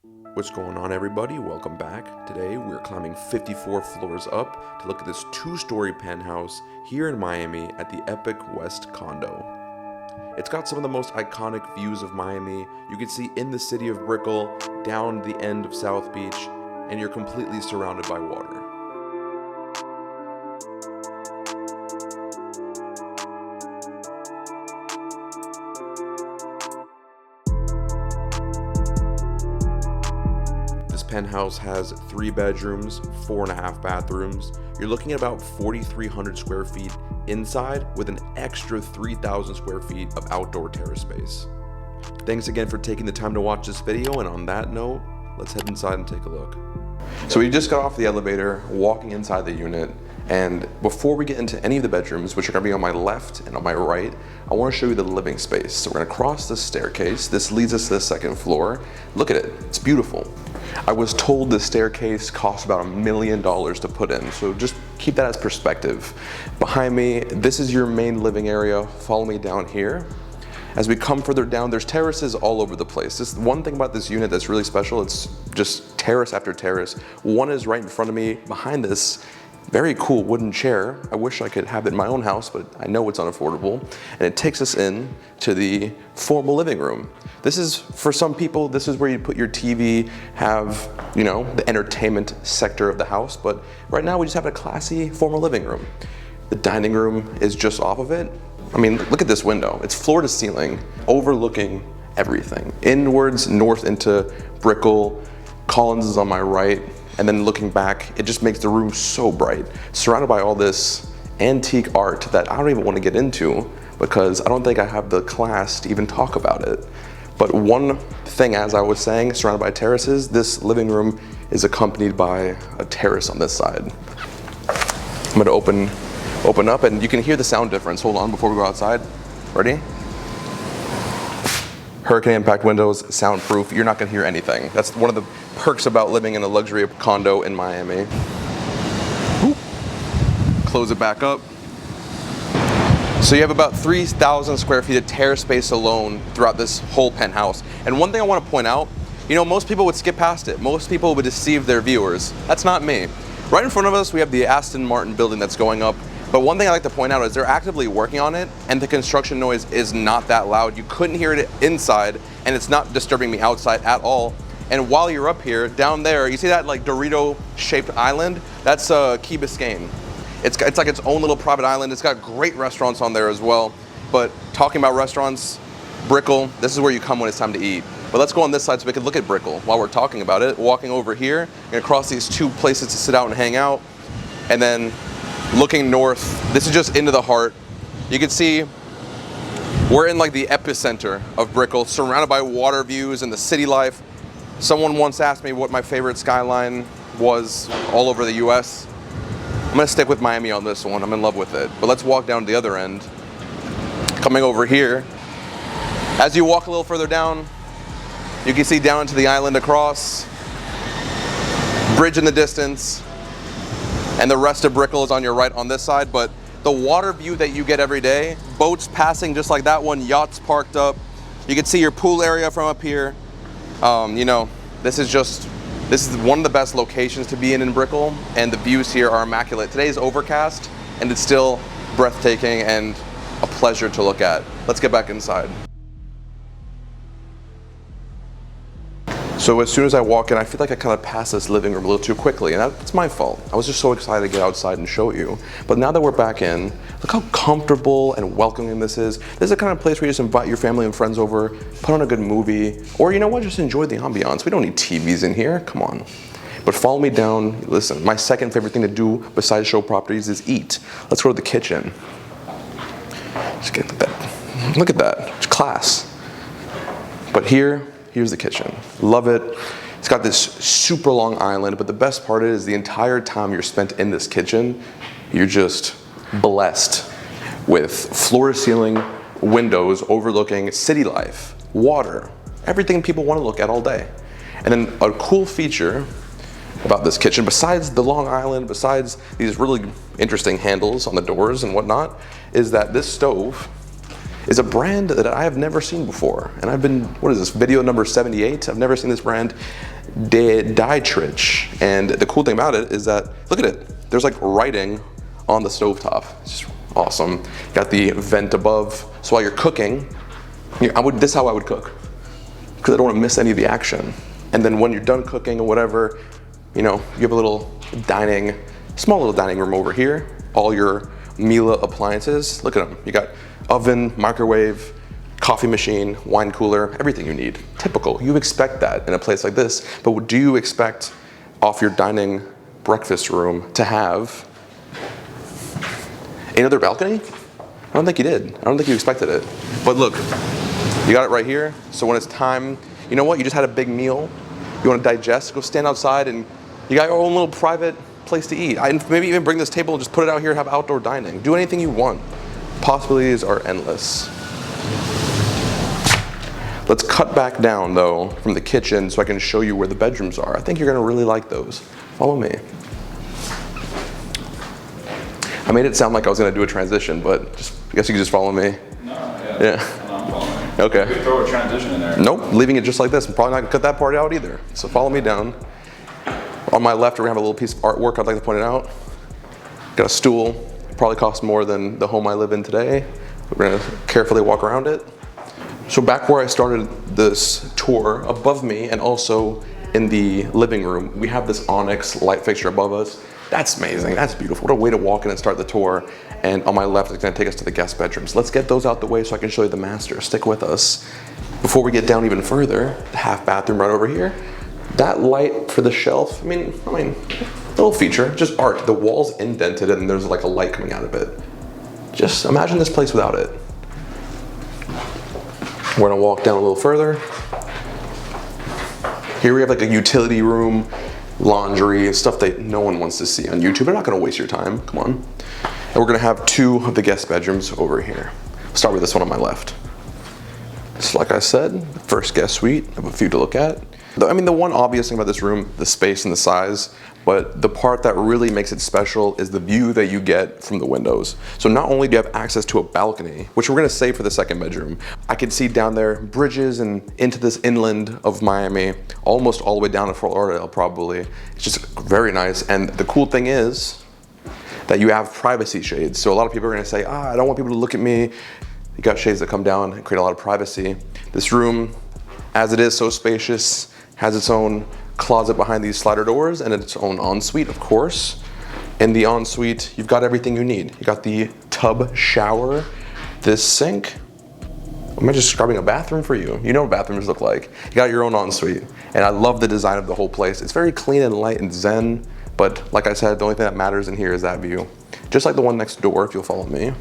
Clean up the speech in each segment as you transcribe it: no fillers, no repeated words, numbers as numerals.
What's going on, everybody? Welcome back. Today we're climbing 54 floors up to look at this two-story penthouse here in Miami at the Epic West condo. It's got some of the most iconic views of Miami. You can see in the city of Brickell, down the end of South Beach, and you're completely surrounded by water. This penthouse has 3 bedrooms, 4.5 bathrooms. You're looking at about 4,300 square feet inside with an extra 3,000 square feet of outdoor terrace space. Thanks again for taking the time to watch this video, and on that note, let's head inside and take a look. So we just got off the elevator, walking inside the unit, and before we get into any of the bedrooms, which are gonna be on my left and on my right, I wanna show you the living space. So we're gonna cross this staircase. This leads us to the second floor. Look at it, it's beautiful. I was told the staircase costs about $1 million to put in, so just keep that as perspective. Behind me, this is your main living area. Follow me down here. As we come further down, there's terraces all over the place. This one thing about this unit that's really special, it's just terrace after terrace. One is right in front of me. Behind this, very cool wooden chair. I wish I could have it in my own house, but I know it's unaffordable. And it takes us in to the formal living room. This is, for some people, this is where you put your TV, have, you know, the entertainment sector of the house. But right now we just have a classy formal living room. The dining room is just off of it. I mean, look at this window. It's floor to ceiling, overlooking everything. Inwards, north into Brickell. Collins is on my right. And then looking back, it just makes the room so bright, surrounded by all this antique art that I don't even want to get into because I don't think I have the class to even talk about it. But one thing, as I was saying, surrounded by terraces, this living room is accompanied by a terrace on this side. I'm gonna open up and you can hear the sound difference. Hold on before we go outside. Ready? Hurricane impact windows, soundproof. You're not gonna hear anything. That's one of the perks about living in a luxury condo in Miami. Oop. Close it back up. So you have about 3,000 square feet of terrace space alone throughout this whole penthouse. And one thing I want to point out, you know, most people would skip past it. Most people would deceive their viewers. That's not me. Right in front of us, we have the Aston Martin building that's going up. But one thing I like to point out is they're actively working on it, and the construction noise is not that loud. You couldn't hear it inside, and it's not disturbing me outside at all. And while you're up here, down there, you see that like Dorito-shaped island? That's Key Biscayne. It's like its own little private island. It's got great restaurants on there as well. But talking about restaurants, Brickell, this is where you come when it's time to eat. But let's go on this side so we can look at Brickell while we're talking about it. Walking over here, you're gonna cross these 2 places to sit out and hang out. And then looking north, this is just into the heart. You can see we're in like the epicenter of Brickell, surrounded by water views and the city life. Someone once asked me what my favorite skyline was all over the US. I'm gonna stick with Miami on this one. I'm in love with it. But let's walk down to the other end. Coming over here, as you walk a little further down, you can see down into the island across, bridge in the distance, and the rest of Brickell is on your right on this side. But the water view that you get every day, boats passing just like that one, yachts parked up. You can see your pool area from up here. You know, this is one of the best locations to be in Brickell, and the views here are immaculate. Today is overcast, and it's still breathtaking and a pleasure to look at. Let's get back inside. So as soon as I walk in, I feel like I kind of passed this living room a little too quickly, and that's my fault. I was just so excited to get outside and show you. But now that we're back in, look how comfortable and welcoming this is. This is the kind of place where you just invite your family and friends over, put on a good movie, or you know what, just enjoy the ambiance. We don't need TVs in here, come on. But follow me down. Listen, my second favorite thing to do besides show properties is eat. Let's go to the kitchen. Just get that. Look at that, it's class. But here's the kitchen. Love it. It's got this super long island, but the best part is the entire time you're spent in this kitchen, you're just blessed with floor-to-ceiling windows overlooking city life, water, everything people want to look at all day. And then a cool feature about this kitchen, besides the long island, besides these really interesting handles on the doors and whatnot, is that this stove is a brand that I have never seen before. And I've been, what is this, video number 78? I've never seen this brand. Dietrich. And the cool thing about it is that, look at it, there's like writing on the stovetop. It's just awesome. Got the vent above, so while you're cooking, this is how I would cook, because I don't want to miss any of the action. And then when you're done cooking or whatever, you have a little small little dining room over here. All your Miele appliances, look at them. You got oven, microwave, coffee machine, wine cooler, everything you need. Typical, you expect that in a place like this, but do you expect off your dining breakfast room to have another balcony? I don't think you did. I don't think you expected it. But look, you got it right here. So when it's time, you know what? You just had a big meal. You want to digest, go stand outside and you got your own little private place to eat. Maybe even bring this table and just put it out here, have outdoor dining. Do anything you want. Possibilities are endless. Let's cut back down though from the kitchen so I can show you where the bedrooms are. I think you're gonna really like those. Follow me. I made it sound like I was gonna do a transition, but I guess you can just follow me. No, yeah. I'm following. Okay. You could throw a transition in there. Nope, leaving it just like this. I'm probably not gonna cut that part out either. So follow me down. On my left, we're gonna have a little piece of artwork I'd like to point it out. Got a stool, probably costs more than the home I live in today. We're gonna carefully walk around it. So back where I started this tour, above me and also in the living room, we have this onyx light fixture above us. That's amazing, that's beautiful. What a way to walk in and start the tour. And on my left, it's gonna take us to the guest bedrooms. Let's get those out the way so I can show you the master. Stick with us. Before we get down even further, the half bathroom right over here. That light for the shelf, I mean, little feature, just art. The wall's indented and there's like a light coming out of it. Just imagine this place without it. We're gonna walk down a little further. Here we have like a utility room, laundry, stuff that no one wants to see on YouTube. They're not gonna waste your time, come on. And we're gonna have two of the guest bedrooms over here. I'll start with this one on my left. So like I said, first guest suite, I have a few to look at. I mean, the one obvious thing about this room, the space and the size, but the part that really makes it special is the view that you get from the windows. So not only do you have access to a balcony, which we're gonna save for the second bedroom, I can see down there bridges and into this inland of Miami, almost all the way down to Fort Lauderdale probably. It's just very nice. And the cool thing is that you have privacy shades. So a lot of people are gonna say, I don't want people to look at me. You got shades that come down and create a lot of privacy. This room, as it is so spacious, has its own closet behind these slider doors and its own ensuite, of course. In the ensuite, you've got everything you need. You got the tub shower, this sink. Am I just describing a bathroom for you? You know what bathrooms look like. You got your own ensuite. And I love the design of the whole place. It's very clean and light and zen, but like I said, the only thing that matters in here is that view. Just like the one next door, if you'll follow me.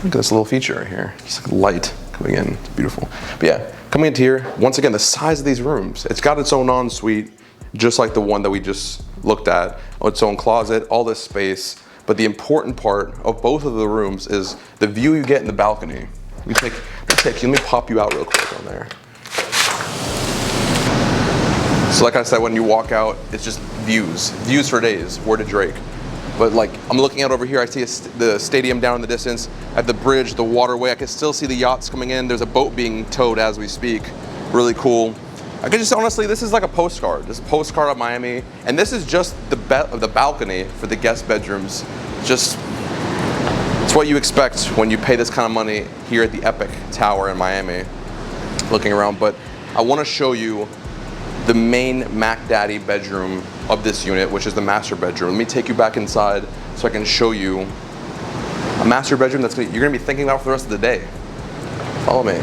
Look at this little feature right here. Just like light coming in, it's beautiful. But yeah, coming into here, once again, the size of these rooms, it's got its own ensuite, just like the one that we just looked at, its own closet, all this space. But the important part of both of the rooms is the view you get in the balcony. Let me pop you out real quick on there. So like I said, when you walk out, it's just views for days, word to Drake. But like, I'm looking out over here, I see the stadium down in the distance, at the bridge, the waterway, I can still see the yachts coming in. There's a boat being towed as we speak. Really cool. I could just honestly, this is like a postcard. This is a postcard of Miami. And this is just the balcony for the guest bedrooms. It's what you expect when you pay this kind of money here at the Epic Tower in Miami, looking around. But I wanna show you the main Mac Daddy bedroom of this unit, which is the master bedroom. Let me take you back inside so I can show you a master bedroom you're gonna be thinking about for the rest of the day. Follow me.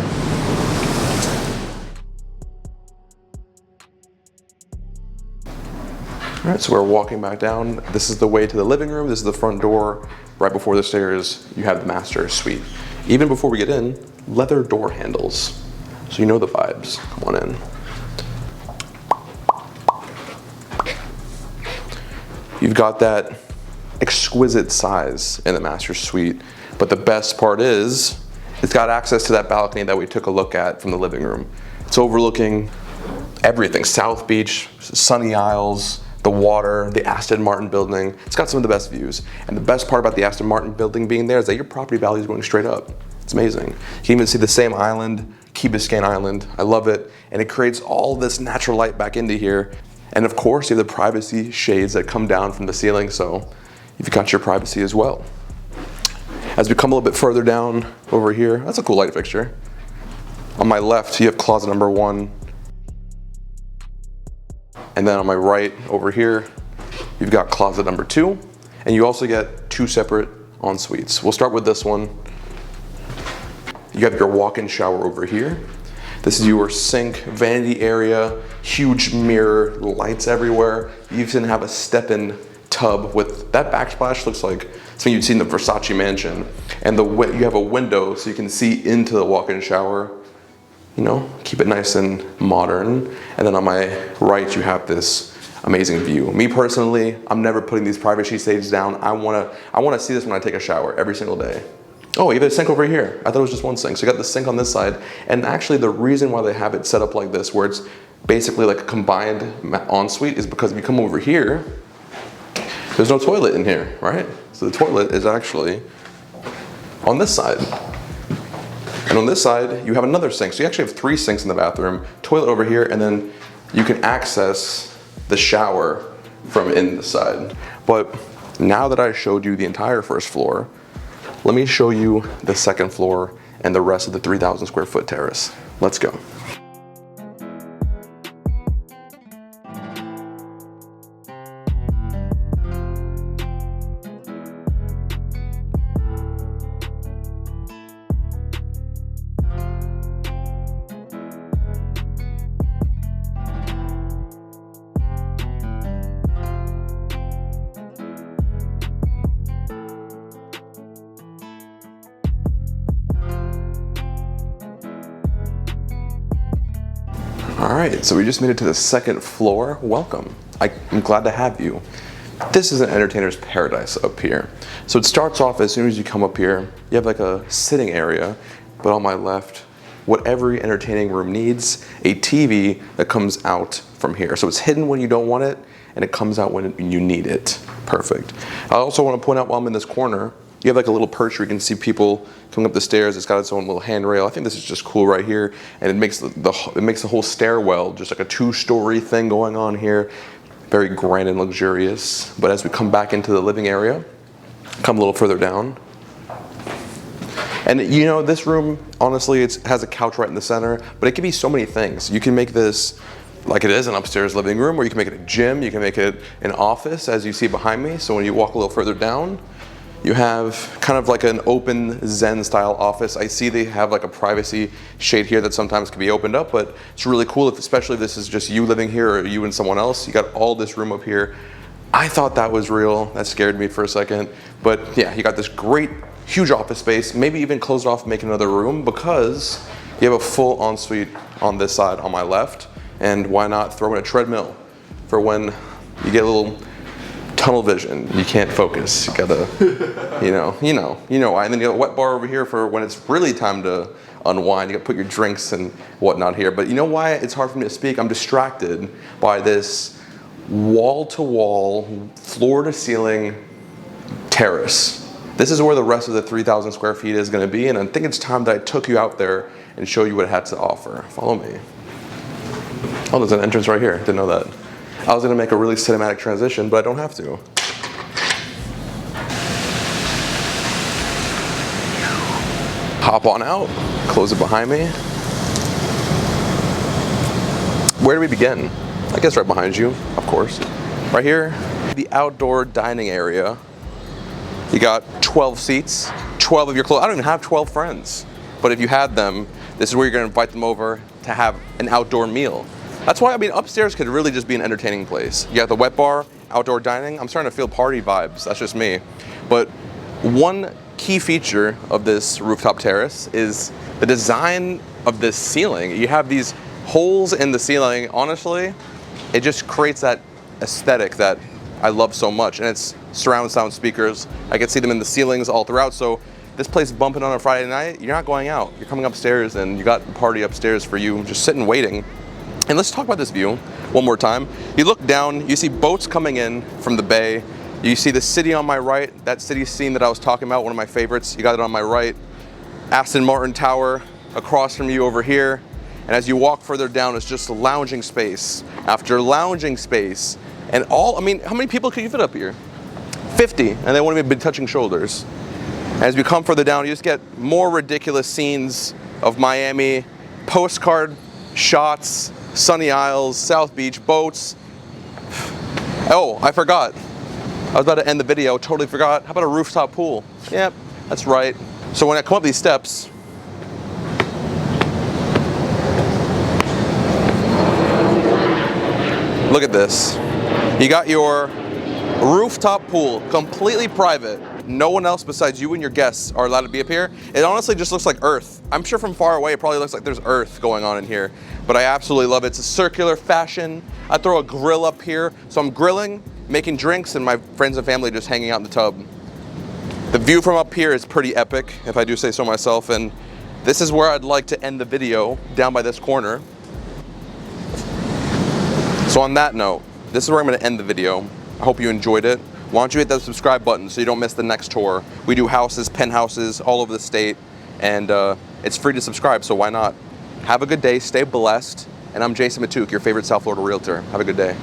All right, so we're walking back down. This is the way to the living room. This is the front door. Right before the stairs, you have the master suite. Even before we get in, leather door handles. So you know the vibes. Come on in. You've got that exquisite size in the master suite, but the best part is it's got access to that balcony that we took a look at from the living room. It's overlooking everything, South Beach, Sunny Isles, the water, the Aston Martin building. It's got some of the best views. And the best part about the Aston Martin building being there is that your property value is going straight up. It's amazing. You can even see the same island Key Biscayne Island. I love it. And it creates all this natural light back into here. And of course, you have the privacy shades that come down from the ceiling, so you've got your privacy as well. As we come a little bit further down over here, that's a cool light fixture. On my left, you have closet number 1. And then on my right over here, you've got closet number 2. And you also get 2 separate en-suites. We'll start with this one. You have your walk-in shower over here. This is your sink, vanity area, huge mirror, lights everywhere. You even have a step-in tub with, that backsplash looks like something you'd see in the Versace mansion. And you have a window so you can see into the walk-in shower. You know, keep it nice and modern. And then on my right, you have this amazing view. Me personally, I'm never putting these privacy shades down. I wanna see this when I take a shower every single day. Oh, you have a sink over here. I thought it was just one sink. So you got the sink on this side. And actually the reason why they have it set up like this, where it's basically like a combined ensuite, is because if you come over here, there's no toilet in here, right? So the toilet is actually on this side. And on this side, you have another sink. So you actually have 3 sinks in the bathroom, toilet over here, and then you can access the shower from in the side. But now that I showed you the entire first floor, let me show you the second floor and the rest of the 3,000 square foot terrace. Let's go. All right, so we just made it to the second floor. Welcome. I'm glad to have you. This is an entertainer's paradise up here. So it starts off as soon as you come up here, you have like a sitting area, but on my left, what every entertaining room needs, a TV that comes out from here. So it's hidden when you don't want it, and it comes out when you need it. Perfect. I also want to point out while I'm in this corner, you have like a little perch where you can see people coming up the stairs. It's got its own little handrail. I think this is just cool right here, and it makes the whole stairwell just like a 2-story thing going on here. Very grand and luxurious. But as we come back into the living area, come a little further down, and you know, this room, honestly, it has a couch right in the center, but it can be so many things. You can make this like it is an upstairs living room, or you can make it a gym, you can make it an office, as you see behind me. So when you walk a little further down, you have kind of like an open Zen style office. I see they have like a privacy shade here that sometimes can be opened up, but it's really cool, especially if this is just you living here or you and someone else. You got all this room up here. I thought that was real. That scared me for a second. But yeah, you got this great, huge office space, maybe even close it off and make another room, because you have a full ensuite on this side on my left. And why not throw in a treadmill for when you get a little tunnel vision, you can't focus. You gotta, you know why. And then you got a wet bar over here for when it's really time to unwind. You gotta put your drinks and whatnot here. But you know why it's hard for me to speak? I'm distracted by this wall-to-wall, floor-to-ceiling terrace. This is where the rest of the 3,000 square feet is gonna be, and I think it's time that I took you out there and show you what it had to offer. Follow me. Oh, there's an entrance right here. Didn't know that. I was gonna make a really cinematic transition, but I don't have to. Hop on out, close it behind me. Where do we begin? I guess right behind you, of course. Right here, the outdoor dining area. You got 12 seats, 12 of your clothes. I don't even have 12 friends, but if you had them, this is where you're gonna invite them over to have an outdoor meal. That's why, I mean, upstairs could really just be an entertaining place. You have the wet bar, outdoor dining. I'm starting to feel party vibes, that's just me. But one key feature of this rooftop terrace is the design of this ceiling. You have these holes in the ceiling. Honestly, it just creates that aesthetic that I love so much. And it's surround sound speakers. I can see them in the ceilings all throughout. So this place bumping on a Friday night, you're not going out. You're coming upstairs and you got a party upstairs for you, just sitting waiting. And let's talk about this view one more time. You look down, you see boats coming in from the bay. You see the city on my right, that city scene that I was talking about, one of my favorites. You got it on my right. Aston Martin Tower, across from you over here. And as you walk further down, it's just lounging space after lounging space. And all, I mean, how many people could you fit up here? 50, and they won't even be touching shoulders. As we come further down, you just get more ridiculous scenes of Miami, postcard shots, sunny isles, South Beach, boats. Oh, I forgot. I was about to end the video, totally forgot. How about a rooftop pool? Yep, that's right. So when I come up these steps, look at this. You got your rooftop pool, completely private. No one else besides you and your guests are allowed to be up here. It honestly just looks like Earth. I'm sure from far away it probably looks like there's Earth going on in here, but I absolutely love it. It's a circular fashion. I throw a grill up here, so I'm grilling, making drinks, and my friends and family just hanging out in the tub. The view from up here is pretty epic, if I do say so myself, and this is where I'd like to end the video, down by this corner. So on that note, this is where I'm going to end the video. I hope you enjoyed it. Why don't you hit that subscribe button so you don't miss the next tour. We do houses, penthouses all over the state, and it's free to subscribe, so why not? Have a good day, stay blessed, and I'm Jason Matuk, your favorite South Florida realtor. Have a good day.